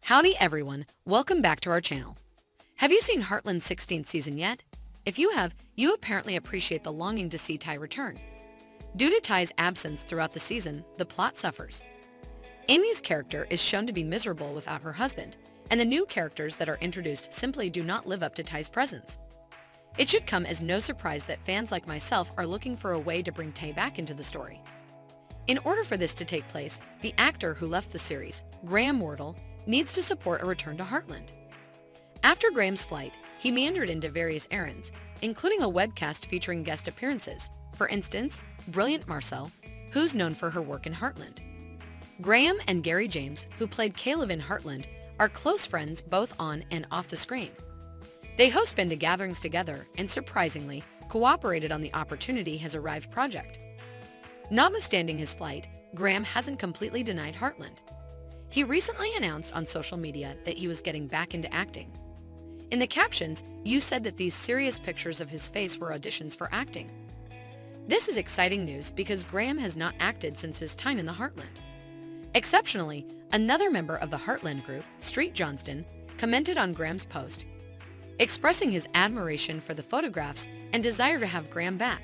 Howdy everyone, welcome back to our channel. Have you seen Heartland's 16th season yet? If you have, you apparently appreciate the longing to see Ty return. Due to Ty's absence throughout the season, the plot suffers. Amy's character is shown to be miserable without her husband, and the new characters that are introduced simply do not live up to Ty's presence. It should come as no surprise that fans like myself are looking for a way to bring Ty back into the story. In order for this to take place, the actor who left the series, Graham Wardle, needs to support a return to Heartland. After Graham's flight, he meandered into various errands, including a webcast featuring guest appearances, for instance, brilliant Marcel, who's known for her work in Heartland. Graham and Gary James, who played Caleb in Heartland, are close friends both on and off the screen. They host band gatherings together and, surprisingly, cooperated on the Opportunity Has Arrived project. Notwithstanding his flight, Graham hasn't completely denied Heartland. He recently announced on social media that he was getting back into acting. In the captions, you said that these serious pictures of his face were auditions for acting. This is exciting news because Graham has not acted since his time in the Heartland. Exceptionally, another member of the Heartland group, Street Johnston, commented on Graham's post, expressing his admiration for the photographs and desire to have Graham back.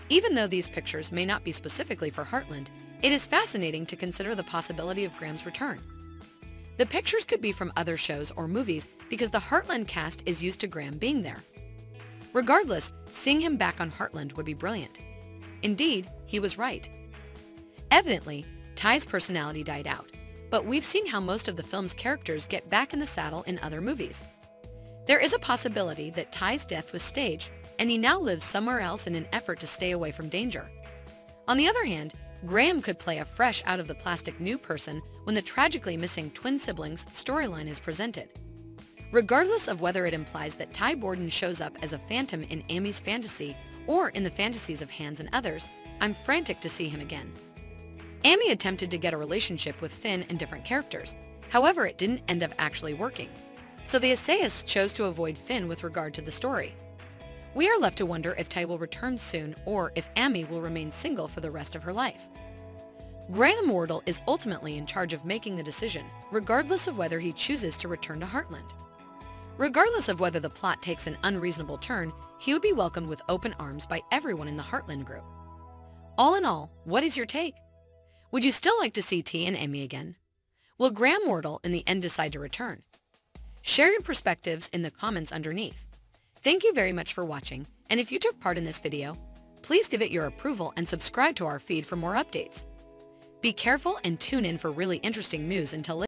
Even though these pictures may not be specifically for Heartland, it is fascinating to consider the possibility of Graham's return. The pictures could be from other shows or movies because the Heartland cast is used to Graham being there. Regardless, seeing him back on Heartland would be brilliant. Indeed, he was right. Evidently, Ty's personality died out, but we've seen how most of the film's characters get back in the saddle in other movies. There is a possibility that Ty's death was staged, and he now lives somewhere else in an effort to stay away from danger. On the other hand, Graham could play a fresh out-of-the-plastic new person when the tragically missing twin siblings storyline is presented. Regardless of whether it implies that Ty Borden shows up as a phantom in Amy's fantasy or in the fantasies of Hans and others, I'm frantic to see him again. Amy attempted to get a relationship with Finn and different characters, however it didn't end up actually working, so the essayists chose to avoid Finn with regard to the story. We are left to wonder if Ty will return soon or if Amy will remain single for the rest of her life. Graham Wardle is ultimately in charge of making the decision, regardless of whether he chooses to return to Heartland. Regardless of whether the plot takes an unreasonable turn, he would be welcomed with open arms by everyone in the Heartland group. All in all, what is your take? Would you still like to see T and Amy again? Will Graham Wardle in the end decide to return? Share your perspectives in the comments underneath. Thank you very much for watching, and if you took part in this video, please give it your approval and subscribe to our feed for more updates. Be careful and tune in for really interesting news until later.